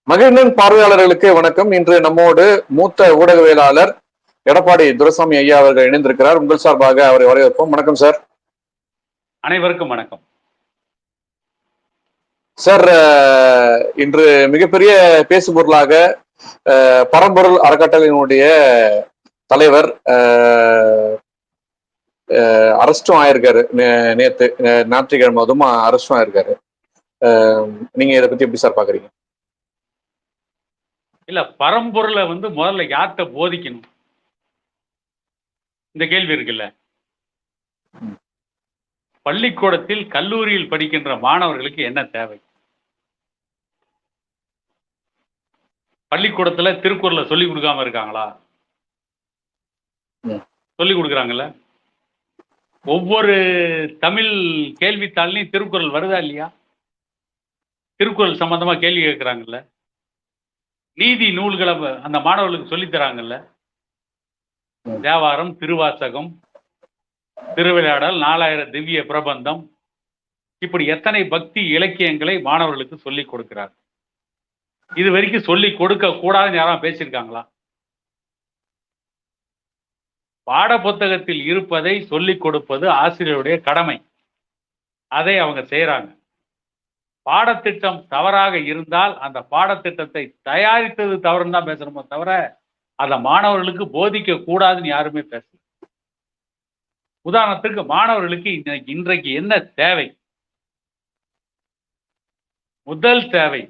மகிழ்ந்தன் பார்வையாளர்களுக்கு வணக்கம். இன்று நம்மோடு மூத்த ஊடகவியலாளர் எடப்பாடி துரைசாமி ஐயா அவர்கள் இணைந்திருக்கிறார். உங்கள் சார்பாக அவரை வரவேற்போம். வணக்கம் சார். அனைவருக்கும் வணக்கம் சார். இன்று மிகப்பெரிய பேசு பொருளாக பரம்பொருள் அறக்கட்டளையினுடைய தலைவர் அரெஸ்டும் ஆயிருக்காரு. நேற்று ஞாயிற்றுக்கிழமை அதுவும் அரெஸ்டும் ஆயிருக்காரு. நீங்க இதை பத்தி எப்படி சார் பாக்குறீங்க? இல்ல, பரம்பொருளை முதல்ல யார்கிட்ட போதிக்கணும், இந்த கேள்வி இருக்குல்ல. பள்ளிக்கூடத்தில் கல்லூரியில் படிக்கின்ற மாணவர்களுக்கு என்ன தேவை? பள்ளிக்கூடத்துல திருக்குறளை சொல்லி கொடுக்காம இருக்காங்களா? சொல்லி கொடுக்குறாங்கல்ல. ஒவ்வொரு தமிழ் கேள்வித்தாள்லையும் திருக்குறள் வருதா இல்லையா? திருக்குறள் சம்பந்தமா கேள்வி கேட்கிறாங்கல்ல. நீதி நூல்களை அந்த மாணவர்களுக்கு சொல்லித்தராங்கல்ல. தேவாரம், திருவாசகம், திருவிளையாடல், 4000 திவ்ய பிரபந்தம், இப்படி எத்தனை பக்தி இலக்கியங்களை மாணவர்களுக்கு சொல்லிக் கொடுக்கிறார். இது வரைக்கும் சொல்லி கொடுக்க கூடாதுன்னு யாரும் பேசியிருக்காங்களா? பாட புத்தகத்தில் இருப்பதை சொல்லிக் கொடுப்பது ஆசிரியருடைய கடமை. அதை அவங்க செய்யறாங்க. பாடத்திட்டம் தவறாக இருந்தால் அந்த பாடத்திட்டத்தை தயாரித்தது தவறுன்னு தான் பேசணுமோ தவிர அதை மாணவர்களுக்கு போதிக்க கூடாதுன்னு யாருமே பேசல. உதாரணத்துக்கு மாணவர்களுக்கு இன்றைக்கு என்ன தேவை? முதல் தேவை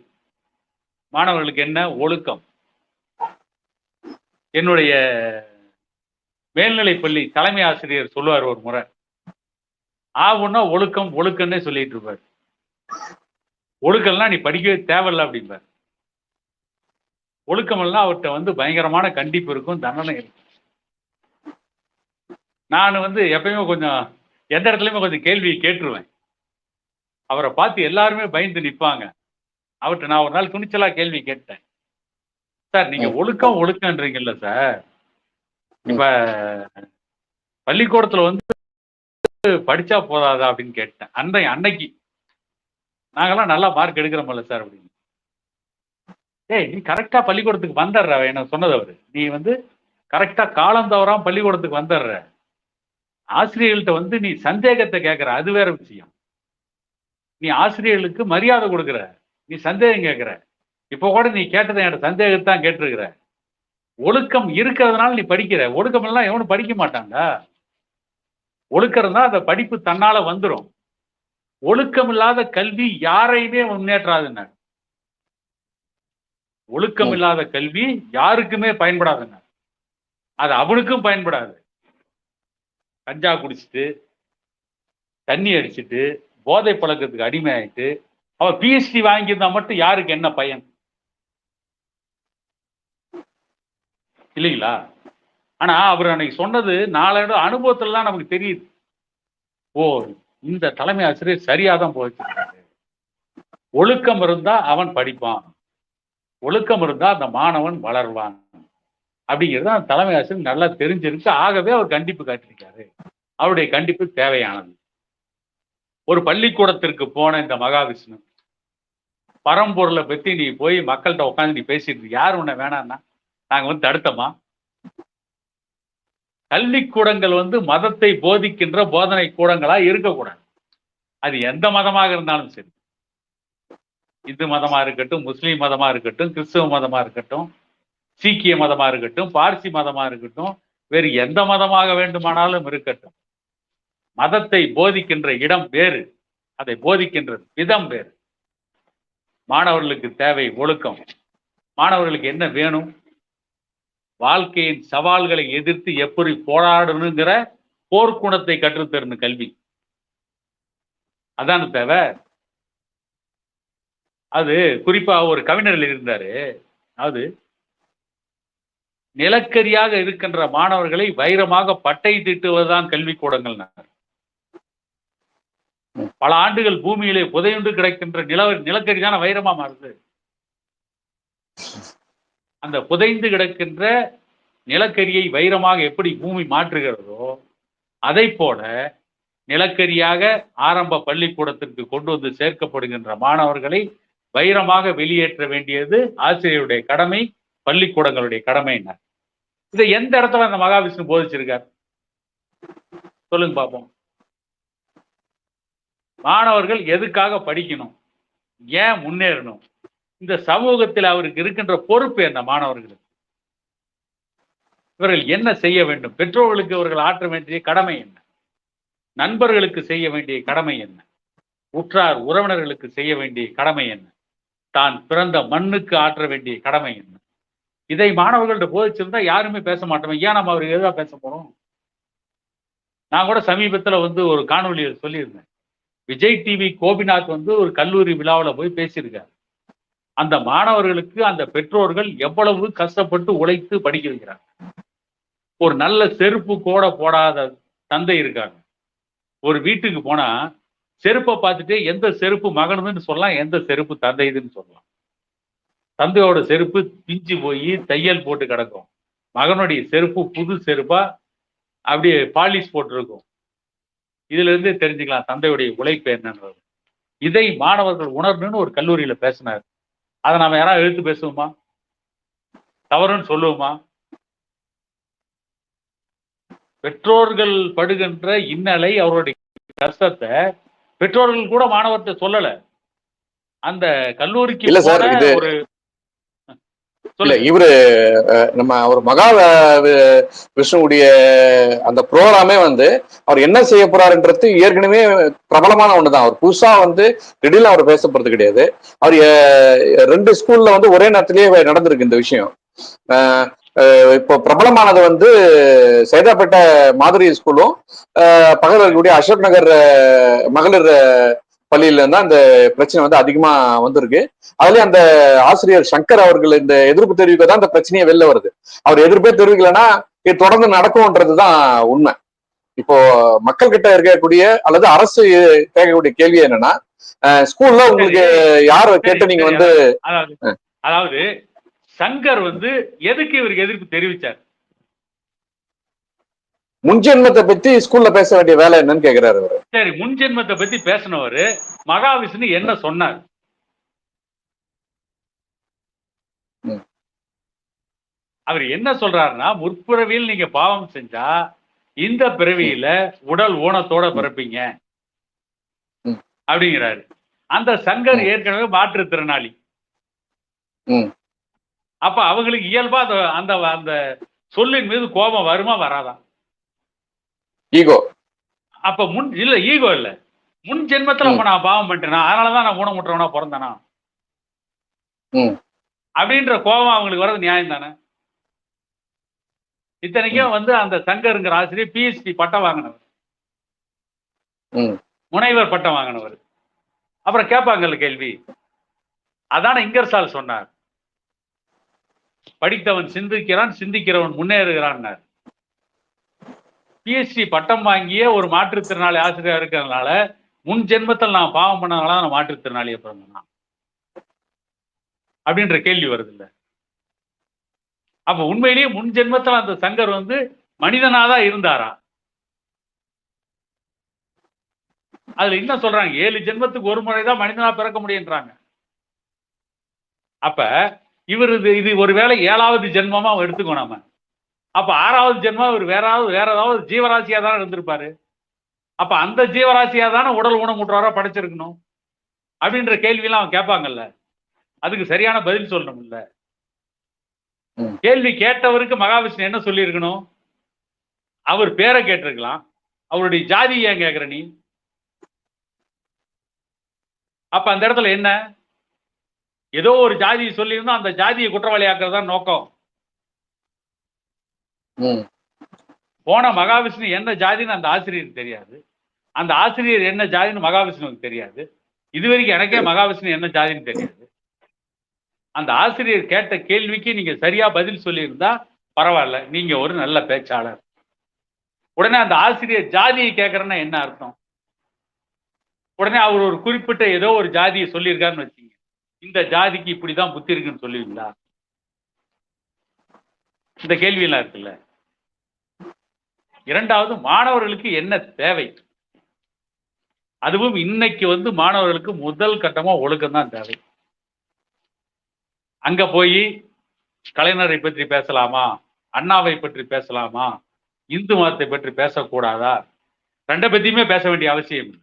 மாணவர்களுக்கு என்ன? ஒழுக்கம். என்னுடைய மேல்நிலைப்பள்ளி தலைமை ஆசிரியர் சொல்லுவார் ஒரு முறை, ஆகுன்னா ஒழுக்கம் ஒழுக்கம்னே சொல்லிட்டு இருப்பார். ஒழுக்கம்லாம் நீ படிக்கவே தேவையில்லை அப்படிம்பார். ஒழுக்கமெல்லாம் அவர்கிட்ட பயங்கரமான கண்டிப்பு இருக்கும், தண்டனை இருக்கும். நான் எப்பயுமே கொஞ்சம் எந்த இடத்துலையுமே கொஞ்சம் கேள்வி கேட்டுருவேன். அவரை பார்த்து எல்லாருமே பயந்து நிற்பாங்க. அவர்கிட்ட நான் ஒரு நாள் துணிச்சலா கேள்வி கேட்டேன். சார், நீங்க ஒழுக்கம் ஒழுக்கன்றீங்கல்ல சார், இப்ப பள்ளிக்கூடத்துல படிச்சா போதாதா அப்படின்னு கேட்டேன். அன்னைக்கு நாங்கெல்லாம் நல்லா மார்க் எடுக்கிறோம்ல சார் அப்படின்னு. நீ கரெக்டா பள்ளிக்கூடத்துக்கு வந்துடுற, என்ன சொன்னது அவரு. நீ கரெக்டா காலம் தவறாம பள்ளிக்கூடத்துக்கு வந்துடுற. ஆசிரியர்கள்ட்ட நீ சந்தேகத்தை கேட்கிற, அது வேற விஷயம். நீ ஆசிரியர்களுக்கு மரியாதை கொடுக்குற, நீ சந்தேகம் கேட்கிற. இப்போ கூட நீ கேட்டதை என்னோட சந்தேகத்தான் கேட்டிருக்கிற. ஒழுக்கம் இருக்கிறதுனால நீ படிக்கிற. ஒழுக்கம் எல்லாம் எவனும் படிக்க மாட்டாங்க. ஒழுக்கம் தான் அந்த படிப்பு தன்னால வந்துடும். ஒழுக்கம் இல்லாத கல்வி யாரையுமே முன்னேற்றாதுன்னு. ஒழுக்கம் இல்லாத கல்வி யாருக்குமே பயன்படாதுங்க. அது அவனுக்கும் பயன்படாது. கஞ்சா குடிச்சிட்டு, தண்ணி அடிச்சுட்டு, போதை பழக்கத்துக்கு அடிமை ஆயிட்டு அவன் பிஎச்டி வாங்கியிருந்தா மட்டும் யாருக்கு என்ன பயன்? இல்லைங்களா? ஆனா அவர் அன்னைக்கு சொன்னது நாளோட அனுபவத்துல தான் நமக்கு தெரியுது. ஓ, இந்த தலைமை ஆசிரியர் சரியாதான் போச்சிருக்காரு. ஒழுக்கம் இருந்தா அவன் படிப்பான், ஒழுக்கம் இருந்தா அந்த மாணவன் வளர்வான் அப்படிங்கிறது அந்த தலைமை ஆசிரியர் நல்லா தெரிஞ்சிருக்கு. ஆகவே அவர் கண்டிப்பு காட்டியிருக்காரு. அவருடைய கண்டிப்பு தேவையானது. ஒரு பள்ளிக்கூடத்திற்கு போன இந்த மகாவிஷ்ணு பரம்பொருளை பற்றி நீ போய் மக்கள்கிட்ட உட்காந்து நீ பேசிட்டு யார் உன்னை வேணான்னா நாங்க தடுத்தோமா? கல்விக்கூடங்கள் மதத்தை போதிக்கின்ற போதனை கூடங்களா இருக்கக்கூடாது. அது எந்த மதமாக இருந்தாலும் சரி, இந்து மதமா இருக்கட்டும், முஸ்லீம் மதமா இருக்கட்டும், கிறிஸ்துவ மதமா இருக்கட்டும், சீக்கிய மதமா இருக்கட்டும், பார்சி மதமா இருக்கட்டும், வேறு எந்த மதமாக வேண்டுமானாலும் இருக்கட்டும், மதத்தை போதிக்கின்ற இடம் வேறு, அதை போதிக்கின்ற விதம் வேறு. மாணவர்களுக்கு தேவை ஒழுக்கம். மாணவர்களுக்கு என்ன வேணும்? வாழ்க்கையின் சவால்களை எதிர்த்து எப்படி போராடணுங்கிற போர்க்குணத்தை கற்றுத்தரணும் கல்வி. அதான் தேவை. அது குறிப்பா ஒரு கவிஞர் இருந்தாரு. அது நிலக்கரியாக இருக்கின்ற மாணவர்களை வைரமாக பட்டை தீட்டுவதுதான் கல்விக்கூடங்கள். பல ஆண்டுகள் பூமியிலே புதையுண்டு கிடைக்கின்ற நிலக்கரி தானே வைரமா மாறுது. அந்த புதைந்து கிடக்கின்ற நிலக்கரியை வைரமாக எப்படி பூமி மாற்றுகிறதோ அதை போல நிலக்கரியாக ஆரம்ப பள்ளிக்கூடத்திற்கு கொண்டு வந்து சேர்க்கப்படுகின்ற மாணவர்களை வைரமாக வெளியேற்ற வேண்டியது ஆசிரியருடைய கடமை, பள்ளிக்கூடங்களுடைய கடமை. என்ன இதை எந்த இடத்துல அந்த மகாவிஷ்ணு போதிச்சிருக்கார் சொல்லுங்க பார்ப்போம். மாணவர்கள் எதுக்காக படிக்கணும், ஏன் முன்னேறணும், இந்த சமூகத்தில் அவருக்கு இருக்கின்ற பொறுப்பு என்ன, மாணவர்களுக்கு இவர்கள் என்ன செய்ய வேண்டும், பெற்றோர்களுக்கு அவர்கள் ஆற்ற வேண்டிய கடமை என்ன, நண்பர்களுக்கு செய்ய வேண்டிய கடமை என்ன, உற்றார் உறவினர்களுக்கு செய்ய வேண்டிய கடமை என்ன, தான் பிறந்த மண்ணுக்கு ஆற்ற வேண்டிய கடமை என்ன, இதை மாணவர்கள்ட்ட போதிச்சிருந்தா யாருமே பேச மாட்டோம். ஏன் நம்ம அவருக்கு எதுவாக பேச போறோம்? நான் கூட சமீபத்தில் ஒரு காணொலியில் சொல்லியிருந்தேன். விஜய் டிவி கோபிநாத் ஒரு கல்லூரி விழாவில் போய் பேசியிருக்கார். அந்த மாணவர்களுக்கு அந்த பெற்றோர்கள் எவ்வளவு கஷ்டப்பட்டு உழைத்து படிக்க வைக்கிறாங்க. ஒரு நல்ல செருப்பு கூட போடாத தந்தை இருக்காங்க. ஒரு வீட்டுக்கு போனா செருப்பை பார்த்துட்டு எந்த செருப்பு மகனுதுன்னு சொல்லலாம், எந்த செருப்பு தந்தைதுன்னு சொல்லலாம். தந்தையோட செருப்பு பிஞ்சு போய் தையல் போட்டு கிடக்கும், மகனுடைய செருப்பு புது செருப்பா அப்படியே பாலிஷ் போட்டிருக்கும். இதுல இருந்து தெரிஞ்சுக்கலாம் தந்தையுடைய உழைப்பு என்னன்றது. இதை மாணவர்கள் உணரணும்னு ஒரு கல்லூரியில பேசினார். அதை நாம யாராவது எழுத்து பேசுவோமா, தவறுன்னு சொல்லுவோமா? பெற்றோர்கள் படுகின்ற இன்னலை, அவருடைய கஷ்டத்தை பெற்றோர்கள் கூட மாணவர்கிட்ட சொல்லல. அந்த கல்லூரிக்கு இல்ல சார், இது ஒரு இல்ல இவரு நம்ம ஒரு விஷ்ணுடைய அந்த ப்ரோக்ராமே அவர் என்ன செய்ய போறாருன்றது ஏற்கனவே பிரபலமான ஒண்ணுதான். அவர் புதுசா திடீர்னு அவர் பேச போறது கிடையாது. அவர் 2 ஸ்கூல்ல ஒரே நேரத்திலேயே நடந்திருக்கு இந்த விஷயம். இப்போ பிரபலமானது சைதாப்பேட்டை மாதிரி ஸ்கூலும் பக்கத்தில் இருக்கக்கூடிய அசோக் நகர் மகளிர் பள்ளியில இருந்தா அந்த பிரச்சனை அதிகமா வந்திருக்கு. அதுலயும் அந்த ஆசிரியர் சங்கர் அவர்கள் இந்த எதிர்ப்பு தெரிவிக்க தான் இந்த பிரச்சனையே வெளில வருது. அவர் எதிர்ப்பே தெரிவிக்கலன்னா இது தொடர்ந்து நடக்கும்ன்றதுதான் உண்மை. இப்போ மக்கள் கிட்ட இருக்கக்கூடிய அல்லது அரசு கேட்கக்கூடிய கேள்வி என்னன்னா, ஸ்கூல்ல உங்களுக்கு யார கேட்டு நீங்க அதாவது சங்கர் எதுக்கு இவருக்கு எதிர்ப்பு தெரிவிச்சார்? முன்ஜென்மத்தை பத்தி ஸ்கூல்ல பேச வேண்டிய வேலை என்னன்னு கேக்குறாரு அவரு. சரி, முன்ஜென்மத்தை பத்தி பேசினவரு மகாவிஷ்ணு என்ன சொன்னார்? அவர் என்ன சொல்றாருன்னா, முற்பிறவியில் நீங்க பாவம் செஞ்சா இந்த பிறவியில உடல் ஊனத்தோட பிறப்பீங்க அப்படிங்கிறாரு. அந்த சங்கர் ஏற்கனவே மாற்றுத்திறனாளி. அப்ப அவங்களுக்கு இயல்பா அந்த அந்த சொல்லின் மீது கோபம் வருமா வராதா? ஈகோ. அப்ப ஈகோ இல்ல, முன் ஜென்மத்துல அப்ப நான் பாவம் பண்ணிட்டேனா, அதனாலதான் நான் ஊனமுற்றவனா பிறந்தனா அப்படின்ற கோபம் அவங்களுக்கு வர்றது நியாயம் தானே? இத்தனைக்கும் அந்த சங்கருங்கிற ஆசிரியர் பிஎச்டி பட்டம் வாங்கினவர், முனைவர் பட்டம் வாங்கினவர். அப்புறம் கேட்பாங்கல்ல கேள்வி, அதான இங்கர்சால் சொன்னார், படித்தவன் சிந்திக்கிறான், சிந்திக்கிறவன் முன்னேறுகிறான். பிஎச்டி பட்டம் வாங்கிய ஒரு மாற்றுத்திறனாளி ஆசிரியர் இருக்கிறதுனால முன் ஜென்மத்தில் நான் பாவம் பண்ணனால நான் மாற்றுத்திறனாளியை பிறந்தேனா அப்படின்ற கேள்வி வருது இல்ல? அப்ப உண்மையிலேயே முன் ஜென்மத்தில் அந்த சங்கர் மனிதனாதான் இருந்தாரா? அதுல என்ன சொல்றாங்க, 7 ஜென்மத்துக்கு ஒரு முறைதான் மனிதனா பிறக்க முடியுன்றாங்க. அப்ப இது ஒருவேளை 7வது ஜென்மமா எடுத்துக்கோ நாம. அப்ப 6வது ஜென்மா இவர் வேற ஏதாவது ஜீவராசியா தானே இருந்திருப்பாரு. அப்ப அந்த ஜீவராசியா தானே உடல் ஊனமுற்றவரா படைச்சிருக்கணும் அப்படின்ற கேள்வியெல்லாம் அவன் கேட்பாங்கல்ல. அதுக்கு சரியான பதில் சொல்லணும் இல்ல? கேள்வி கேட்டவருக்கு மகாவிஷ்ணு என்ன சொல்லி இருக்கணும்? அவர் பேரை கேட்டிருக்கலாம், அவருடைய ஜாதி ஏன் கேட்கிற நீ? அப்ப அந்த இடத்துல என்ன, ஏதோ ஒரு ஜாதியை சொல்லியிருந்தா அந்த ஜாதியை குற்றவாளியாக்குறது தான் நோக்கம். போன மகாவிஷ்ணு என்ன ஜாதின்னு அந்த ஆசிரியருக்கு தெரியாது, அந்த ஆசிரியர் என்ன ஜாதின்னு மகாவிஷ்ணுவுக்கு தெரியாது. இதுவரைக்கும் எனக்கே மகாவிஷ்ணு என்ன ஜாதின்னு தெரியாது. அந்த ஆசிரியர் கேட்ட கேள்விக்கு நீங்க சரியா பதில் சொல்லியிருந்தா பரவாயில்ல, நீங்க ஒரு நல்ல பேச்சாளர். உடனே அந்த ஆசிரியர் ஜாதியை கேட்கறேன்னா என்ன அர்த்தம்? உடனே அவர் ஒரு குறிப்பிட்ட ஏதோ ஒரு ஜாதியை சொல்லியிருக்காருன்னு வச்சுங்க, இந்த ஜாதிக்கு இப்படிதான் புத்தி இருக்குன்னு சொல்லுவீங்களா? இந்த கேள்வி எல்லாம் இருக்குல்ல. இரண்டாவது, மாணவர்களுக்கு என்ன தேவை? அதுவும் இன்னைக்கு மாணவர்களுக்கு முதல் கட்டமா ஒழுக்கம் தான் தேவை. அங்க போய் கலைஞரை பற்றி பேசலாமா, அண்ணாவை பற்றி பேசலாமா, இந்து மதத்தை பற்றி பேசக்கூடாதா? ரெண்டை பத்தியுமே பேச வேண்டிய அவசியம் இல்லை.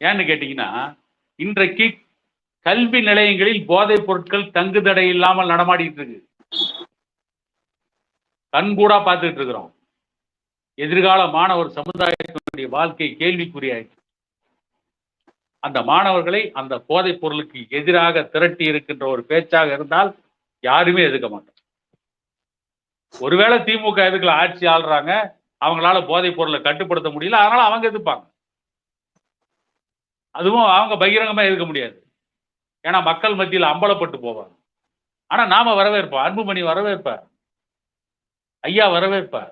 ஏன்னு கேட்டீங்கன்னா, இன்றைக்கு கல்வி நிலையங்களில் போதைப் பொருட்கள் தங்குதடை இல்லாமல் நடமாடிட்டு இருக்கு. கண்கூடா பார்த்துட்டு இருக்கிறோம். எதிர்கால மாணவர் சமுதாயத்தினுடைய வாழ்க்கை கேள்விக்குறியாயிற்று. அந்த மாணவர்களை அந்த போதைப் பொருளுக்கு எதிராக திரட்டி இருக்கின்ற ஒரு பேச்சாக இருந்தால் யாருமே எதிர்க்க மாட்டோம். ஒருவேளை திமுக எதுக்குல ஆட்சி ஆள்றாங்க, அவங்களால போதைப் பொருளை கட்டுப்படுத்த முடியல, அதனால அவங்க எதிர்ப்பாங்க. அதுவும் அவங்க பகிரங்கமா எதிர்க்க முடியாது. ஏன்னா மக்கள் மத்தியில் அம்பலப்பட்டு போவாங்க. ஆனா நாம வரவேற்போம். அன்புமணி வரவேற்பார், ஐயா வரவேற்பார்.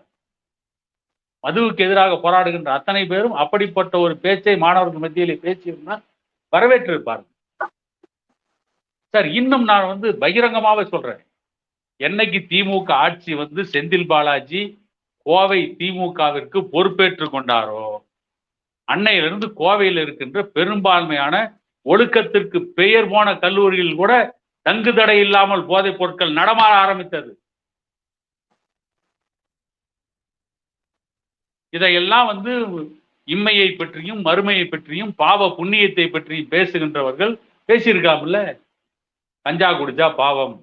மதுவுக்கு எதிராக போராடுகின்ற அத்தனை பேரும் அப்படிப்பட்ட ஒரு பேச்சை மாணவர்கள் மத்தியிலே பேசியிருந்தா வரவேற்றிருப்பார். சார், இன்னும் நான் பகிரங்கமாவே சொல்றேன், என்னைக்கு திமுக ஆட்சி செந்தில் பாலாஜி கோவை திமுகவிற்கு பொறுப்பேற்றுக் கொண்டாரோ, அன்னையிலிருந்து கோவையில் இருக்கின்ற பெரும்பான்மையான ஒழுக்கத்திற்கு பெயர் போன கல்லூரியில் கூட தங்குதடை இல்லாமல் போதைப் பொருட்கள் நடமாட ஆரம்பித்தது. இதையெல்லாம் இம்மையை பற்றியும் மறுமையை பற்றியும் பாவ புண்ணியத்தை பற்றியும் பேசுகின்றவர்கள் பேசியிருக்காமல்ல. கஞ்சா குடிச்சா பாவம்,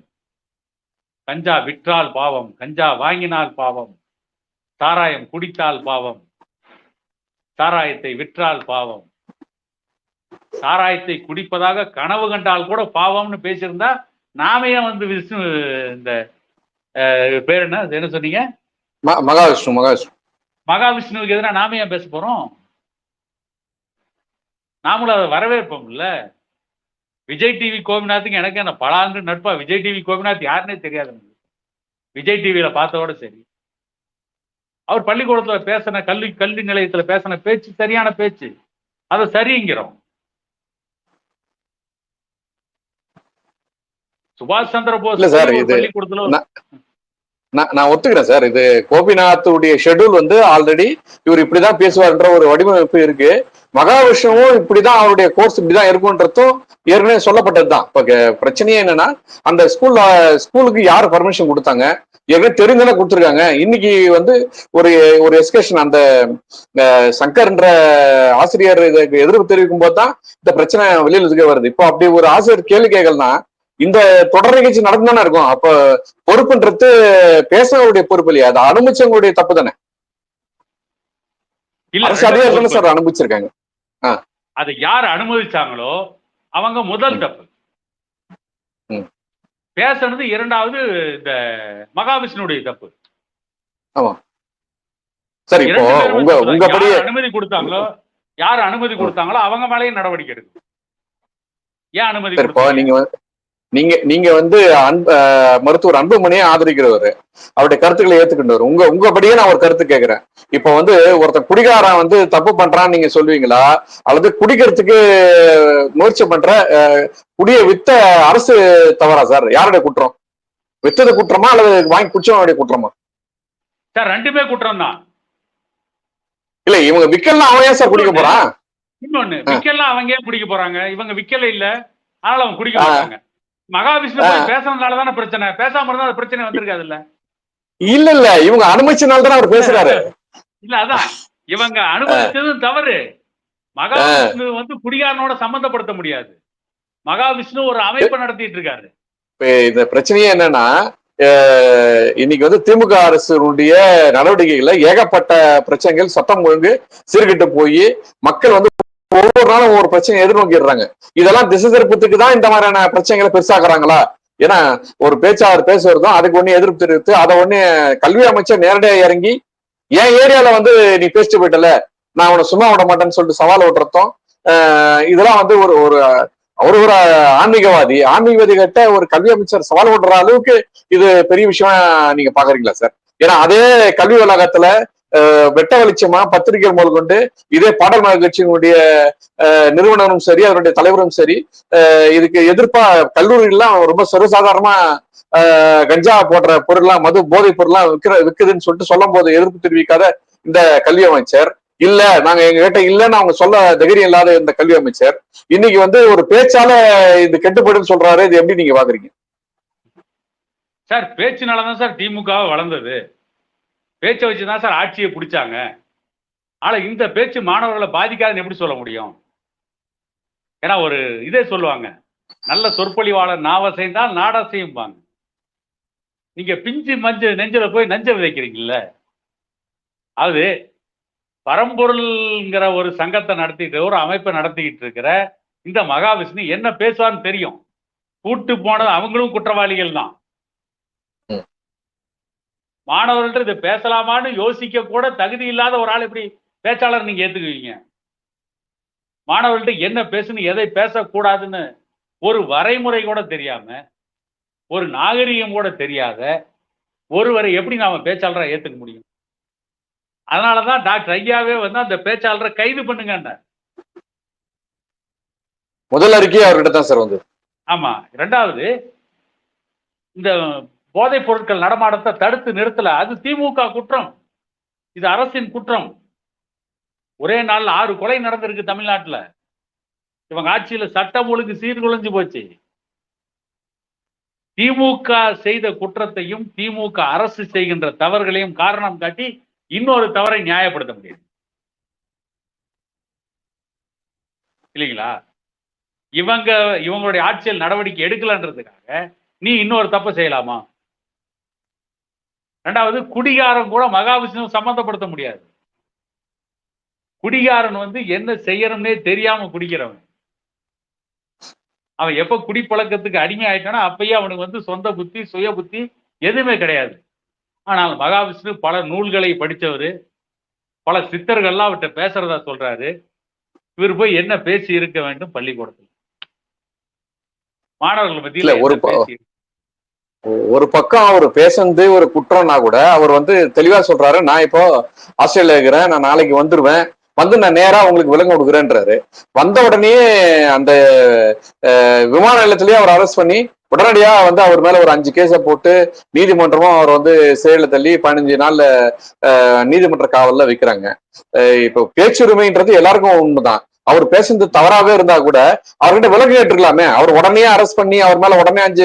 கஞ்சா விற்றால் பாவம், கஞ்சா வாங்கினால் பாவம், சாராயம் குடித்தால் பாவம், சாராயத்தை விற்றால் பாவம், சாராயத்தை குடிப்பதாக கனவு கண்டால் கூட பாவம்னு பேசியிருந்தா நாமே விஷ்ணு இந்த பேர் என்ன சொன்னீங்க, மகாவிஷ்ணுவுக்கு எதிராக நாம ஏன் பேச போறோம்? நாமளும் அதை வரவேற்போம் இல்ல. விஜய் டிவி கோபிநாத்துக்கு எனக்கு என்ன பல ஆண்டு நட்பா. விஜய் டிவி கோபிநாத் யாருன்னே தெரியாது. விஜய் டிவியில பார்த்ததோட சரி, அவர் பள்ளிக்கூடத்துல பேசின கல்வி நிலையத்துல பேசின பேச்சு சரியான பேச்சு, அதை சரிங்கிறோம். சுபாஷ் சந்திர போஸ் பள்ளிக்கூடத்துல நான் ஒத்துக்கிறேன் சார். இது கோபிநாத்துடைய ஷெட்யூல் ஆல்ரெடி இவர் இப்படிதான் பேசுவார்ன்ற ஒரு வடிவமைப்பு இருக்கு. மகாவிஷ்ணுவும் இப்படிதான் அவருடைய கோர்ஸ் இப்படிதான் இருக்கும்ன்றதும் ஏற்கனவே சொல்லப்பட்டதுதான். இப்ப பிரச்சனையே என்னன்னா, அந்த ஸ்கூலுக்கு யாரு பர்மிஷன் கொடுத்தாங்க, ஏற்கனவே தெரிஞ்சுதானே கொடுத்துருக்காங்க. இன்னைக்கு ஒரு ஒரு எஸ்கேஷன் அந்த சங்கர்ன்ற ஆசிரியர் இதுக்கு எதிர்ப்பு தெரிவிக்கும் போது தான் இந்த பிரச்சனை வெளியில இருக்க வருது. இப்போ அப்படி ஒரு ஆசிரியர் கேள்வி கேட்கலன்னா இந்த தொடர் நிகழ்ச்சி நடந்துதானே இருக்கும். அப்ப பொறுப்புன்றது பேசுறவங்களுடைய பொறுப்பு இல்லையா, அது அனுமதிச்சவங்களுடைய தப்பு தானே. அரசு அதிகாரிகள் சார் அனுமதிச்சிருக்காங்க. அதை யார் அனுமதிச்சாங்களோ அவங்க முதல் தப்பு. பேசுறது இரண்டாவது இந்த மகாவிஷ்ணுடைய தப்பு. ஆமா சரி, இப்போ உங்கபடி அனுமதி கொடுத்தாங்களோ, யார் அனுமதி கொடுத்தாங்களோ அவங்க மேலேயும் நடவடிக்கை எடுக்கும். ஏன் அனுமதி நீங்க மருத்துவர் அன்புமணியை ஆதரிக்கிறவரு, அவருடைய கருத்துக்களை ஏத்துக்கின்றவர். உங்கபடியே நான் ஒரு கருத்து கேட்கிறேன். இப்ப ஒருத்தன் குடிகாரன் தப்பு பண்றான்னு நீங்க சொல்லுவீங்களா, அல்லது குடிக்கிறதுக்கு முயற்சி பண்ற குடிய வித்த அரசு தவறா சார்? யாருடைய குற்றம்? வித்தது குற்றமா அல்லது வாங்கி குடிச்சவனுடைய குற்றமா? சார் ரெண்டுமே குற்றம் தான். இல்ல, இவங்க விக்கலாம் அவன் ஏன் சார் குடிக்க போறான்? இன்னொன்னு, விக்கலாம் அவங்க ஏன் குடிக்க போறாங்க? இவங்க விக்கல இல்ல, அதனால அவங்க குடிக்க போறாங்க. மகாவிஷ்ணு பேசுறதுனாலதானே பிரச்சனை, பேசாம இருந்தா அந்த பிரச்சனை வந்திருக்காது இல்ல. இல்ல இவங்க அனுமதிச்சனால்தான் அவர் பேசுறாரு. இல்ல அதான் இவங்க அனுமதிச்சதும் தவறு. மகாவிஷ்ணு குடிகாரனோட சம்பந்தப்படுத்த முடியாது. மகாவிஷ்ணு ஒரு அமைப்பை நடத்திட்டு இருக்காரு. இந்த பிரச்சனையே என்னன்னா, இன்னைக்கு திமுக அரசுடைய நடவடிக்கைகள்ல ஏகப்பட்ட பிரச்சனைகள், சட்டம் ஒழுங்கு சீர்கிட்டு போய் மக்கள் ஒவ்வொரு நாளும் ஒவ்வொரு பிரச்சனையை எதிர்நோக்கிடுறாங்க. இதெல்லாம் திசை திருப்பத்துக்கு தான் இந்த மாதிரியான பிரச்சனைகளை பெருசாக்குறாங்களா? ஏன்னா ஒரு பேச்சாளர் பேசுறதும் அதுக்கு ஒண்ணு எதிர்ப்பு தெரிவித்து அதை ஒண்ணு கல்வி அமைச்சர் நேரடியா இறங்கி என் ஏரியால நீ பேசிட்டு போயிட்டல, நான் அவனை சும்மா விட மாட்டேன்னு சொல்லிட்டு சவால் ஓட்டுறதும், இதெல்லாம் ஒரு ஒரு ஒரு ஆன்மீகவாதி கிட்ட ஒரு கல்வி அமைச்சர் சவால் ஓட்டுற அளவுக்கு இது பெரிய விஷயம் நீங்க பாக்குறீங்களா சார்? ஏன்னா அதே கல்வி வளாகத்துல வெட்ட வெளிச்சமா பத்திரிகை முதல் கொண்டு இதே பாடல் கட்சியினுடைய நிறுவனரும் சரி, அதனுடைய தலைவரும் சரி, இதுக்கு எதிர்ப்பா கல்லூரிகள்லாம் ரொம்ப சர்வசாதாரணமா கஞ்சா போடுற பொருள்லாம், மது போதை பொருள்லாம் விற்குதுன்னு சொல்லிட்டு சொல்லும் போது எதிர்ப்பு தெரிவிக்காத இந்த கல்வி அமைச்சர் இல்ல நாங்க எங்க கிட்ட இல்லன்னு அவங்க சொல்ல தைரியம் இல்லாத இந்த கல்வி அமைச்சர் இன்னைக்கு வந்து ஒரு பேச்சால இது கெட்டுப்படும் சொல்றாரு. இது எப்படி நீங்க பாக்குறீங்க சார்? பேச்சுனாலதான் சார் திமுக வளர்ந்தது. பேச்சை வச்சுதான் சார் ஆட்சியை பிடிச்சாங்க. ஆனா இந்த பேச்சு மாணவர்களை பாதிக்காதுன்னு எப்படி சொல்ல முடியும்? ஏன்னா ஒரு இதே சொல்லுவாங்க, நல்ல சொற்பொழிவாளர் நாவசைந்தால் நாடசையும்பாங்க. நீங்க பிஞ்சு மஞ்சள் நெஞ்சில போய் நஞ்ச விதைக்கிறீங்கல்ல. அது பரம்பொருள்ங்கிற ஒரு சங்கத்தை நடத்திட்டு ஒரு அமைப்பை நடத்திக்கிட்டு இருக்கிற இந்த மகாவிஷ்ணு என்ன பேசுவான்னு தெரியும். கூட்டு போனது அவங்களும் குற்றவாளிகள் தான். மாணவர்கள்ட்ட இதை பேசலாமான்னு யோசிக்க கூட தகுதி இல்லாத ஒரு ஆள் எப்படி பேச்சாளர் நீங்க ஏத்துக்குவீங்க? மாணவர்கள்ட்ட என்ன பேசணும், எதை பேசக்கூடாதுன்னு ஒரு வரைமுறை கூட தெரியாம, ஒரு நாகரிகம் கூட தெரியாத ஒருவரை எப்படி நாம பேச்சாளரை ஏத்துக்க முடியும்? அதனாலதான் டாக்டர் ஐயாவே வந்து அந்த பேச்சாளரை கைது பண்ணுங்க. முதல் அறிக்கை அவர்கிட்ட தான் சார் வந்து. ஆமா. இரண்டாவது, இந்த போதைப் பொருட்கள் நடமாட்டத்தை தடுத்து நிறுத்தல. அது திமுக குற்றம், இது அரசின் குற்றம். ஒரே நாள் 6 கொலை நடந்திருக்கு தமிழ்நாட்டுல. இவங்க ஆட்சியில சட்டம் ஒழுங்கு சீர்குலைஞ்சு போச்சு. திமுக செய்த குற்றத்தையும் திமுக அரசு செய்கின்ற தவறுகளையும் காரணம் காட்டி இன்னொரு தவறை நியாயப்படுத்த முடியாது இல்லைங்களா? இவங்களுடைய ஆட்சியில் நடவடிக்கை எடுக்கலன்றதுக்காக நீ இன்னொரு தப்பு செய்யலாமா? ரெண்டாவது, குடிகாரன் கூட மகாவிஷ்ணு சம்பந்தப்படுத்த முடியாது. குடிகாரன் வந்து என்ன செய்யணும்னே தெரியாம குடிக்கிறவன். அவன் எப்ப குடிப்பழக்கத்துக்கு அடிமை ஆயிட்டானா அப்பயே அவனுக்கு வந்து சொந்த புத்தி சுய புத்தி எதுவுமே கிடையாது. ஆனால் மகாவிஷ்ணு பல நூல்களை படித்தவர், பல சித்தர்கள்லாம் அவர்கிட்ட பேசுறதா சொல்றாரு. இவர் போய் என்ன பேசி இருக்க வேண்டும் பள்ளிக்கூடத்தில்? மாணவர்கள் மத்தியில் ஒரு பக்கம் அவர் பேசுறது ஒரு குற்றம்னா கூட அவர் வந்து தெளிவா சொல்றாரு, நான் இப்போ ஆஸ்திரேலியா இருக்கிறேன், நான் நாளைக்கு வந்துருவேன், வந்து நான் நேரா உங்களுக்கு விலங்கு கொடுக்குறேன்றாரு. வந்த உடனே அந்த விமான நிலையத்திலேயே அவர் அரெஸ்ட் பண்ணி உடனடியா வந்து அவர் மேல ஒரு 5 கேஸை போட்டு நீதிமன்றமும் அவர் வந்து சிறையில தள்ளி 15 நாள்ல நீதிமன்ற காவல்ல வைக்கிறாங்க. இப்போ பேச்சுரிமைன்றது எல்லாருக்கும் உண்மைதான். அவர் பேசுறது தவறாவே இருந்தா கூட அவர்கிட்ட விலகு கேட்டுருக்கலாமே. அவர் உடனே அரெஸ்ட் பண்ணி அவர் மேல உடனே 5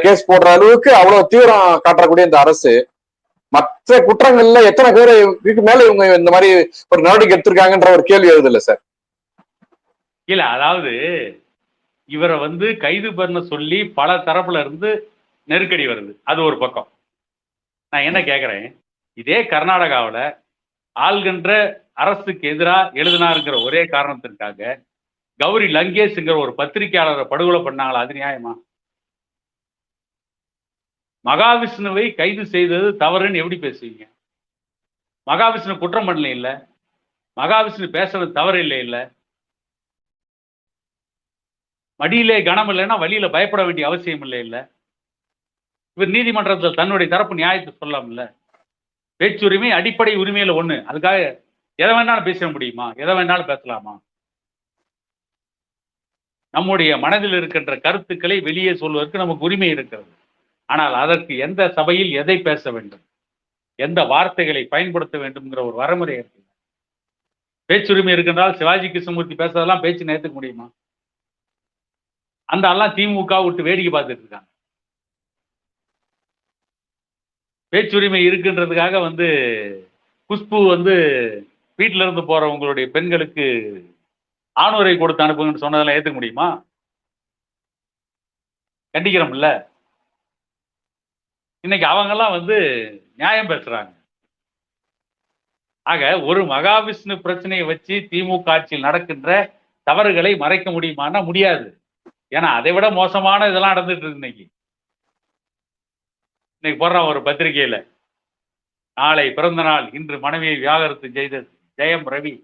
கேஸ் போடுற அளவுக்கு அவ்வளவு தீவிரம் காட்டக்கூடிய இந்த அரசு மற்ற குற்றங்கள்ல எத்தனை பேர் இதுக்கு மேல இவங்க இந்த மாதிரி ஒரு நடவடிக்கை எடுத்திருக்காங்கன்ற ஒரு கேள்வி எழுது இல்ல சார்? இல்ல, அதாவது இவரை வந்து கைது பண்ண சொல்லி பல தரப்புல இருந்து நெருக்கடி வருது. அது ஒரு பக்கம். நான் என்ன கேட்கிறேன், இதே கர்நாடகாவில் ஆள்கின்ற அரசுக்கு எதிராக எழுதினாருங்கிற ஒரே காரணத்திற்காக கௌரி லங்கேஷ்ங்கிற ஒரு பத்திரிகையாளரை படுகொலை பண்ணாங்களா? அது நியாயமா? மகாவிஷ்ணுவை கைது செய்தது தவறுன்னு எப்படி பேசுவீங்க? மகாவிஷ்ணு குற்றம் பண்ணல இல்ல, மகாவிஷ்ணு பேசுறது தவறு இல்லை இல்ல. மடியிலே கனம் இல்லைன்னா வழியில பயப்பட வேண்டிய அவசியம் இல்லை இல்ல. இவர் நீதிமன்றத்தில் தன்னுடைய தரப்பு நியாயத்தை சொல்லலாம்ல. பேச்சுரிமை அடிப்படை உரிமையில ஒண்ணு. அதுக்காக எதை வேணாலும் பேச முடியுமா? எதை வேணாலும் பேசலாமா? நம்முடைய மனதில் இருக்கின்ற கருத்துக்களை வெளியே சொல்வதற்கு நமக்கு உரிமை இருக்கிறது. ஆனால் அதற்கு எந்த சபையில் எதை பேச வேண்டும், எந்த வார்த்தைகளை பயன்படுத்த வேண்டும்ங்கிற ஒரு வரைமுறை இருக்கு. பேச்சுரிமை இருக்கின்றால் சிவாஜி கிருஷ்ணமூர்த்தி பேசுறதெல்லாம் பேச்சு நேர்த்துக்க முடியுமா? அந்த எல்லாம் திமுக விட்டு வேடிக்கை பார்த்துட்டு இருக்காங்க. பேச்சுரிமை இருக்குன்றதுக்காக வந்து குஷ்பு வந்து வீட்டில இருந்து போறவங்களுடைய பெண்களுக்கு ஆணுரை கொடுத்து அனுப்புங்கன்னு சொன்னதெல்லாம் ஏத்துக்க முடியுமா? கண்டிக்கிறோம்ல. இன்னைக்கு அவங்கெல்லாம் வந்து நியாயம் பேசுறாங்க. ஆக ஒரு மகாவிஷ்ணு பிரச்சனையை வச்சு திமுக ஆட்சியில் நடக்கின்ற தவறுகளை மறைக்க முடியுமான்னா முடியாது. ஏன்னா அதை விட மோசமான இதெல்லாம் நடந்துட்டு இருக்கு. இன்னைக்கு போடுறான் ஒரு பத்திரிகையில, நாளை பிறந்த நாள், இன்று மனைவியை விவாகரத்து செய்த ஜெயம் ரவி.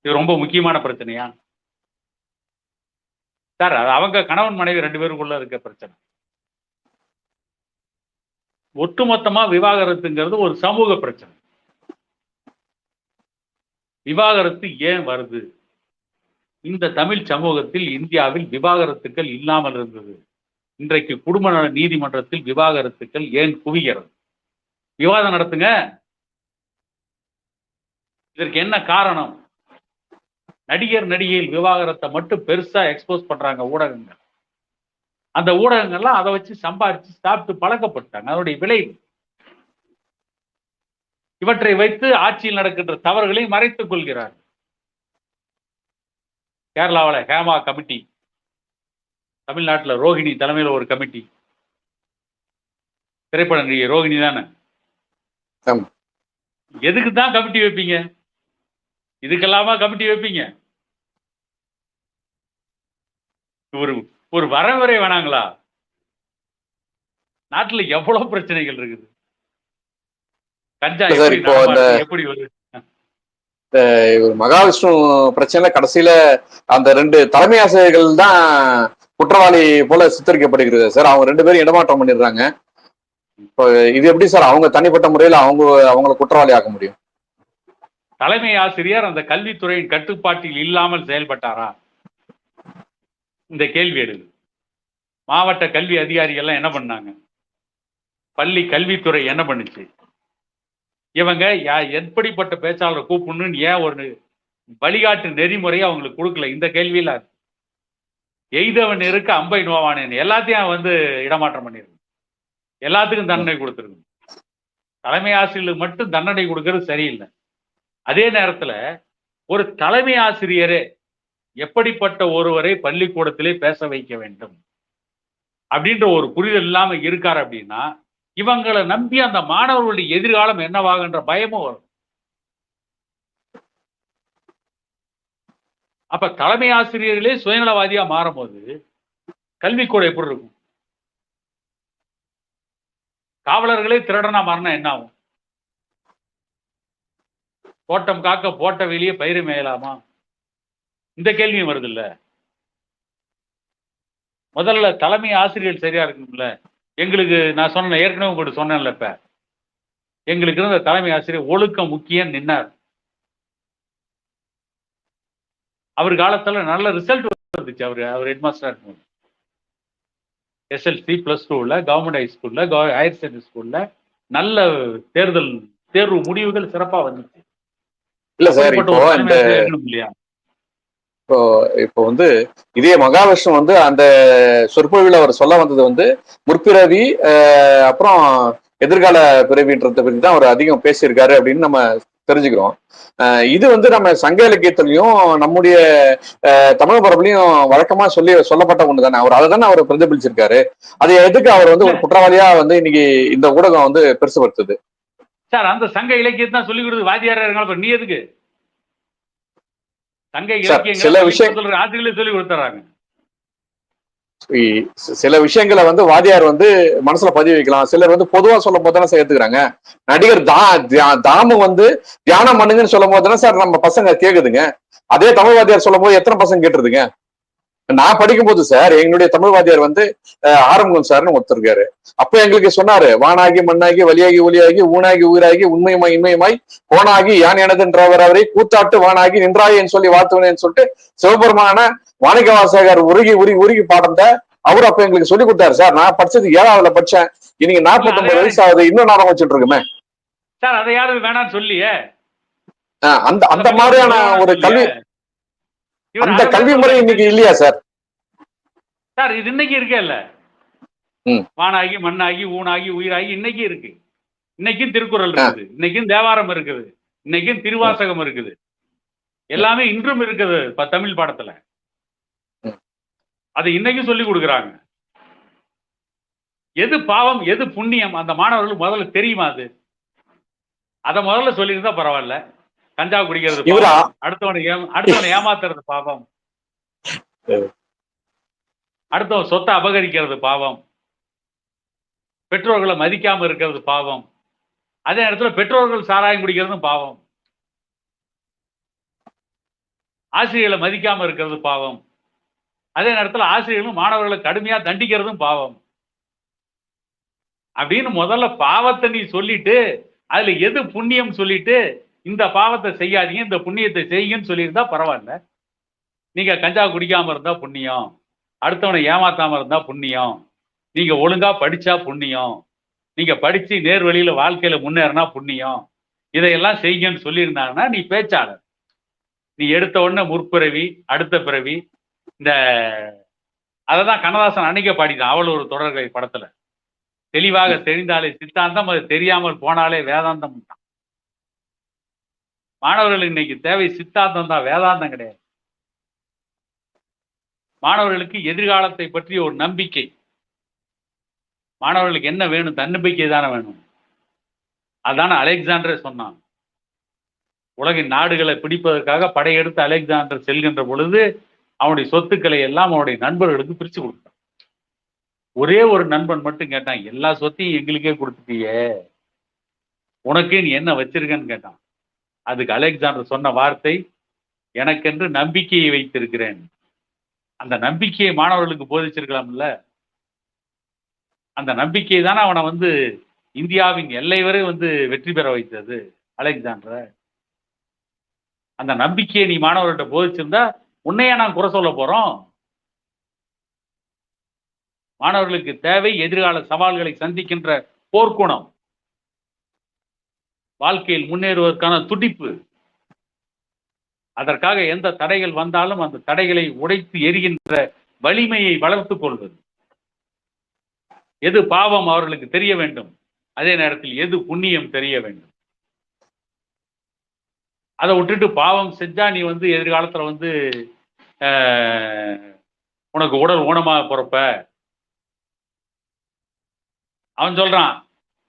இது ரொம்ப முக்கியமான பிரச்சனையா சார்? அது அவங்க கணவன் மனைவி 2 பேருக்குள்ள இருக்க பிரச்சனை. ஒட்டுமொத்தமா விவாகரத்துங்கிறது ஒரு சமூக பிரச்சனை. விவாகரத்து ஏன் வருது? இந்த தமிழ் சமூகத்தில் இந்தியாவில் விவாகரத்துக்கள் இல்லாமல் இருந்தது. இன்றைக்கு குடும்ப நல நீதிமன்றத்தில் விவாகரத்துக்கள் ஏன் குவிகிறது? விவாதம் நடத்துங்க. இதற்கு என்ன காரணம்? நடிகர் நடிகைகள் விவாகரத்தை மட்டும் பெருசா எக்ஸ்போஸ் பண்றாங்க ஊடகங்கள். அந்த ஊடகங்கள்லாம் அதை வச்சு சம்பாதிச்சு சாப்பிட்டு பழக்கப்பட்டாங்க. அதனுடைய விளைவு. இவற்றை வைத்து ஆட்சியில் நடக்கின்ற தவறுகளை மறைத்துக் கொள்கிறார். கேரளாவில் ஹேமா கமிட்டி, தமிழ்நாட்டில் ரோஹிணி தலைமையில் ஒரு கமிட்டி. திரைப்பட நடிகை ரோஹிணி தானே? எதுக்கு தான் கமிட்டி வைப்பீங்க? இதுக்கெல்லாமா கமிட்டி வைப்பீங்க? ஒரு வரவரை வேணாங்களா? நாட்டுல எவ்வளவு பிரச்சனைகள் இருக்குது. கஞ்சா எப்படி வருது? மகாவிஷ்ணு பிரச்சனை கடைசியில அந்த 2 தலைமை ஆசிரியர்கள் தான் குற்றவாளி போல சித்தரிக்கப்படுகிறது சார். அவங்க 2 பேரும் இடமாற்றம் பண்ணிடுறாங்க. இப்போ இது எப்படி சார் அவங்க தனிப்பட்ட முறையில் அவங்களை குற்றவாளி ஆக்க முடியும்? தலைமை ஆசிரியர் அந்த கல்வித்துறையின் கட்டுப்பாட்டில் இல்லாமல் செயல்பட்டாரா? இந்த கேள்வி எழுது. மாவட்ட கல்வி அதிகாரிகள் என்ன பண்ணாங்க? பள்ளி கல்வித்துறை என்ன பண்ணுச்சு? இவங்க எப்படிப்பட்ட பேச்சாளரை கூப்பிடணும்னு ஏன் ஒரு வழிகாட்டு நெறிமுறையை அவங்களுக்கு கொடுக்கல? இந்த கேள்வியில எய்தவன் இருக்க அம்பை நோவானேன் எல்லாத்தையும் இடமாற்றம் பண்ணிருக்கு. எல்லாத்துக்கும் தண்டனை கொடுத்துருக்கு. தலைமை ஆசிரியர்களுக்கு மட்டும் தண்டனை கொடுக்கறது சரியில்லை. அதே நேரத்தில் ஒரு தலைமை ஆசிரியரே எப்படிப்பட்ட ஒருவரை பள்ளிக்கூடத்திலே பேச வைக்க வேண்டும் அப்படின்ற ஒரு புரிதல் இல்லாம இருக்காரு அப்படின்னா இவங்களை நம்பி அந்த மாணவர்களுடைய எதிர்காலம் என்னவாகன்ற பயமும் வரும். அப்ப தலைமை ஆசிரியர்களே சுயநலவாதியா மாறும் போது கல்விக்கூடம் எப்படி இருக்கும்? காவலர்களே திருடனா மாறினா என்ன ஆகும்? தோட்டம் காக்க போட்ட வெளியே பயிர் மேயலாமா? இந்த கேள்வியும் வருது இல்ல. முதல்ல தலைமை ஆசிரியர்கள் சரியா இருக்கும்ல. எங்களுக்கு நான் சொன்ன ஏற்கனவே உங்கள்கிட்ட சொன்னேன்ல, இப்ப எங்களுக்கு இருந்த தலைமை ஆசிரியர் ஒழுக்கம் முக்கியம் நின்னார். அவர் காலத்துல நல்ல ரிசல்ட் வந்துச்சு. அவர் ஹெட்மாஸ்டரா இருக்கும். SLC +2ல கவர்மெண்ட் ஹைஸ்கூல்ல ஹையர் செகண்டரி ஸ்கூல்ல நல்ல தேர்வு முடிவுகள் சிறப்பா வந்துச்சு. இல்ல சார், இப்போ இதே மகாவிஷ்ணு அந்த சொற்பொழிவில் அவர் சொல்ல வந்தது முற்பிறவி அப்புறம் எதிர்கால பிறவின்றத பத்தி தான் அவர் அதிகம் பேசியிருக்காரு அப்படின்னு நம்ம தெரிஞ்சுக்கிறோம். இது நம்ம சங்க இலக்கியத்திலையும் நம்முடைய தமிழ் பரப்புலையும் வழக்கமா சொல்லப்பட்ட ஒண்ணு தானே. அவர் அதை தானே அவர் பிரதிபலிச்சிருக்காரு. அதை எதுக்கு அவர் ஒரு குற்றவாளியா இன்னைக்கு இந்த ஊடகம் பெருசுபடுத்துது சார்? அந்த சங்க இலக்கியத்தை தான் சொல்லி கொடுத்து வாத்தியாரா இருக்காங்க. நீ எதுக்கு சங்க இலக்கியங்கள் சில விஷயங்கள் ஆசிரியர்களே சொல்லி கொடுத்துறாங்க. சில விஷயங்களை வாதியார் மனசுல பதிவு வைக்கலாம். சிலர் பொதுவா சொல்லும் போது தானே சேர்த்துக்கிறாங்க. நடிகர் தாமு தியானம் பண்ணுங்கன்னு சொல்லும் போது தானே சார் நம்ம பசங்க கேக்குதுங்க. அதே தமிழ் வாத்தியார் சொல்லும் போது எத்தனை பசங்க கேட்டுருதுங்க? நான் படிக்கும் போது சார் எங்களுடைய தமிழ் வாத்தியார் ஆரம்பம் சார்னு ஒருத்தருக்காரு. அப்ப எங்களுக்கு சொன்னாரு, வானாகி மண்ணாகி வலியாகி ஒலியாகி ஊனாகி உயிராகி உண்மையுமாய் இன்மையுமாய் கோனாகி யான் எனதுன்றவர் அவரை கூத்தாட்டு வானாகி நின்றாயன்னு சொல்லி வாழ்த்துவனேன்னு சொல்லிட்டு சிவபெருமான மாணிக்கவாசகர் உருகி உருகி பாடந்த அவரு அப்ப எங்களுக்கு சொல்லி கொடுத்தாரு சார். நான் படிச்சது 7ஆவதுல படிச்சேன். இன்னைக்கு 49 வயசு ஆகுது, இன்னும் நாடகம் வச்சுட்டு இருக்குமே சார். அதை யாரும் வேணாம்னு சொல்லியே அந்த மாதிரியான ஒரு கல்வி, அந்த கல்வி முறை இன்னைக்கு இல்லையா சார்? சார் இது இன்னைக்கு இருக்கே இல்ல. வானாகி மண்ணாகி ஊனாகி உயிராகி இன்னைக்கு இருக்கு. இன்னைக்கும் திருக்குறள் இருக்குது, இன்னைக்கும் தேவாரம் இருக்குது, இன்னைக்கும் திருவாசகம் இருக்குது. எல்லாமே இன்றும் இருக்குது தமிழ் பாடத்துல. அது இன்னைக்கும் சொல்லி கொடுக்குறாங்க. எது பாவம் எது புண்ணியம் அந்த மாணவர்களுக்கு முதல்ல தெரியுமா? அதை முதல்ல சொல்லியிருந்தா பரவாயில்ல. கஞ்சா குடிக்கிறது பாவம், அடுத்தவனை ஏமாத்துறது பாவம், அடுத்தவன் சொத்தை அபகரிக்கிறது பாவம், பெற்றோர்களை மதிக்காம இருக்கிறது பாவம், அதே நேரத்தில் பெற்றோர்கள் சாராயம் குடிக்கிறதும் பாவம், ஆசிரியர்களை மதிக்காம இருக்கிறது பாவம், அதே நேரத்தில் ஆசிரியர்களும் மாணவர்களை கடுமையா தண்டிக்கிறதும் பாவம் அப்படின்னு முதல்ல பாவத்தை நீ சொல்லிட்டு அதுல எது புண்ணியம் சொல்லிட்டு இந்த பாவத்தை செய்யாதீங்க இந்த புண்ணியத்தை செய்யுங்கன்னு சொல்லியிருந்தா பரவாயில்ல. நீங்க கஞ்சா குடிக்காம இருந்தா புண்ணியம், அடுத்தவனை ஏமாத்தாம இருந்தா புண்ணியம், நீங்க ஒழுங்கா படிச்சா புண்ணியம், நீங்க படிச்சு நேர் வழியில வாழ்க்கையில முன்னேறினா புண்ணியம், இதையெல்லாம் செய்யுங்கன்னு சொல்லியிருந்தாங்கன்னா நீ பேச்சாளர். நீ எடுத்த உடனே முற்பிறவி, அடுத்த பிறவி, இந்த அததான் கண்ணதாசன் அன்னைக்கே பாடிட்டான் அவள் ஒரு தொடர்கதை படத்துல. தெளிவாக தெரிந்தாலே சித்தாந்தம், அது தெரியாமல் போனாலே வேதாந்தம். மாணவர்களுக்கு இன்னைக்கு தேவை சித்தாந்தம் தான், வேதாந்தம் கிடையாது. மாணவர்களுக்கு எதிர்காலத்தை பற்றி ஒரு நம்பிக்கை. மாணவர்களுக்கு என்ன வேணும்? தன்னம்பிக்கை தானே வேணும். அதான அலெக்சாண்டரே சொன்னான். உலகின் நாடுகளை பிடிப்பதற்காக படையெடுத்து அலெக்சாண்டர் செல்கின்ற பொழுது அவனுடைய சொத்துக்களை எல்லாம் அவனுடைய நண்பர்களுக்கு பிரிச்சு கொடுத்தான். ஒரே ஒரு நண்பன் மட்டும் கேட்டான், எல்லா சொத்தையும் எங்களுக்கே கொடுத்துட்டியே, உனக்கே நீ என்ன வச்சிருக்கன்னு கேட்டான். அதுக்கு அலெக்சாண்டர் சொன்ன வார்த்தை, எனக்கென்று நம்பிக்கையை வைத்திருக்கிறேன். அந்த நம்பிக்கையை மாணவர்களுக்கு போதிச்சிருக்கலாம்ல. அந்த நம்பிக்கை தானே அவனை இந்தியாவின் எல்லை வரை வெற்றி பெற வைத்தது அலெக்சாண்டர். அந்த நம்பிக்கையை நீ மாணவர்கள்ட்ட போதிச்சிருந்தா உன்னையா நான் குறை சொல்ல போறோம்? மாணவர்களுக்கு தேவை எதிர்கால சவால்களை சந்திக்கின்ற போர்க்குணம், வாழ்க்கையில் முன்னேறுவதற்கான துடிப்பு. அதற்காக எந்த தடைகள் வந்தாலும் அந்த தடைகளை உடைத்து எரிகின்ற வலிமையை வளர்த்துக் கொள்வது. எது பாவம் அவர்களுக்கு தெரிய வேண்டும், அதே நேரத்தில் எது புண்ணியம் தெரிய வேண்டும். அதை விட்டுட்டு பாவம் செஞ்சா நீ எதிர்காலத்துல உனக்கு உடல் ஊனமாக பிறப்ப. அவன் சொல்றான்,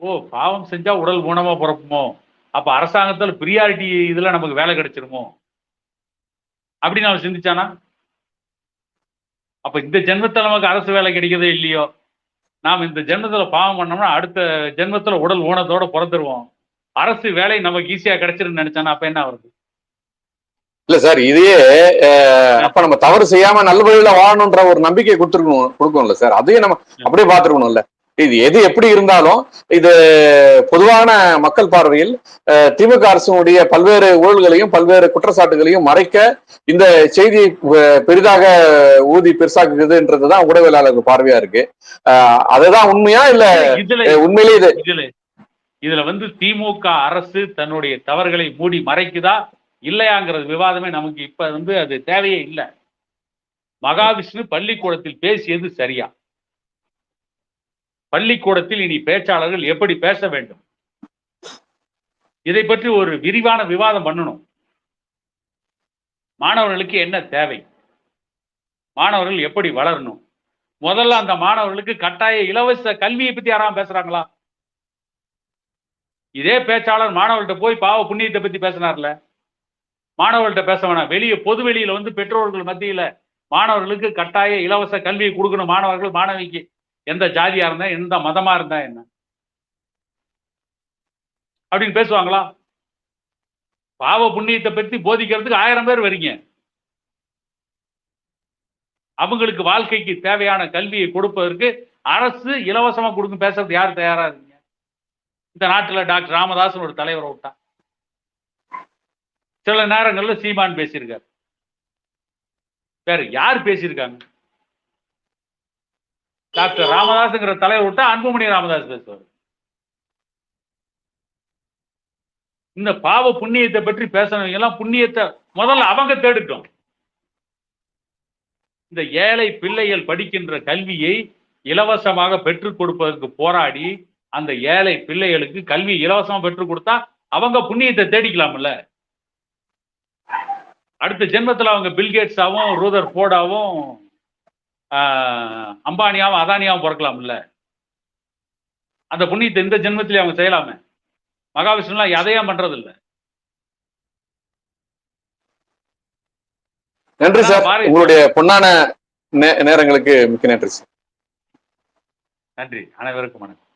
ஓ பாவம் செஞ்சா உடல் ஊனமா பிறப்புமோ, அப்ப அரசாங்கத்துல பிரியாரிட்டி இதுல நமக்கு வேலை கிடைச்சிருமோ அப்படின்னு அவன் சிந்திச்சானா? அப்ப இந்த ஜென்மத்தில் நமக்கு அரசு வேலை கிடைக்கிறதே இல்லையோ, நாம் இந்த ஜென்மத்துல பாவம் பண்ணோம்னா அடுத்த ஜென்மத்துல உடல் ஊனத்தோட பிறந்துருவோம், அரசு வேலை நமக்கு ஈஸியா கிடைச்சிருன்னு நினைச்சானா அப்ப என்ன வருது? இல்ல சார், இதையே அப்ப நம்ம தவறு செய்யாம நல்ல வழியில வாழணும்ன்ற ஒரு நம்பிக்கை கொடுக்கணும்ல சார். அதையும் நம்ம அப்படியே பார்த்துருக்கணும்ல. இது எது எப்படி இருந்தாலும் இது பொதுவான மக்கள் பார்வையில் திமுக அரசுடைய பல்வேறு ஊழல்களையும் பல்வேறு குற்றச்சாட்டுகளையும் மறைக்க இந்த செய்தியை பெரிதாக ஊதி பெருசாக்குதுன்றதுதான் ஊடகவியலாளர்கள் பார்வையா இருக்கு. அதுதான் உண்மையா இல்ல உண்மையிலே இதுல திமுக அரசு தன்னுடைய தவறுகளை மூடி மறைக்குதா இல்லையாங்கிறது விவாதமே நமக்கு இப்ப அது தேவையே இல்லை. மகாவிஷ்ணு பள்ளிக்கூடத்தில் பேசியது சரியா? பள்ளிக்கூடத்தில் இனி பேச்சாளர்கள் எப்படி பேச வேண்டும், இதை பற்றி ஒரு விரிவான விவாதம் பண்ணணும். மாணவர்களுக்கு என்ன தேவை, மாணவர்கள் எப்படி வளரணும், முதல்ல அந்த மாணவர்களுக்கு கட்டாய இலவச கல்வியை பத்தி யாராவது பேசுறாங்களா? இதே பேச்சாளர் மாணவர்கள்ட்ட போய் பாவ புண்ணியத்தை பத்தி பேசினார்ல. மாணவர்கள்ட்ட பேச வேணாம், வெளியே பொது வெளியில பெற்றோர்கள் மத்தியில மாணவர்களுக்கு கட்டாய இலவச கல்வியை கொடுக்கணும். மாணவர்கள் மாணவிக்கு எந்த ஜாதியா இருந்தா எந்த மதமா இருந்தா என்ன அப்படின்னு பேசுவாங்களா? பாவ புண்ணியத்தை பற்றி போதிக்கிறதுக்கு 1000 பேர் வரீங்க. அவங்களுக்கு வாழ்க்கைக்கு தேவையான கல்வியை கொடுப்பதற்கு அரசு இலவசமா கொடுக்கும் பேசுறது யார் தயாரா இருக்கீங்க? இந்த நாட்டுல டாக்டர் ராமதாஸ் ஒரு தலைவரை விட்டா, சில நேரங்கள்ல சீமான் பேசியிருக்காரு, வேற யார் பேசியிருக்காங்க? டாக்டர் ராமதாஸ்ங்கிற தலைவர் விட்டா அன்புமணி ராமதாஸ் பேசுவார். இந்த பாவ புண்ணியத்தை பற்றி பேசினவங்க எல்லாம் புண்ணியத்தை முதல்ல அவங்க தேடிட்டோம். இந்த ஏழை பிள்ளைகள் படிக்கின்ற கல்வியை இலவசமாக பெற்றுக் கொடுப்பதற்கு போராடி அந்த ஏழை பிள்ளைகளுக்கு கல்வி இலவசமா பெற்றுக் கொடுத்தா அவங்க புண்ணியத்தை தேடிக்கலாம்ல. அடுத்த ஜென்மத்தில் அவங்க பில்கேட்ஸாவும் ரூதர் போர்டாவும் அம்பானியாவும் அதானியாவும் பிறக்கலாம்ல. அந்த புண்ணியத்தை இந்த ஜென்மத்திலே அவங்க செய்யலாமே. மகாவிஷ்ணுலாம் எதையும் பண்றது இல்லை. நன்றி சார், உங்களுடைய பொன்னான நேரங்களுக்கு மிக்க நன்றி சார். நன்றி, அனைவருக்கும் வணக்கம்.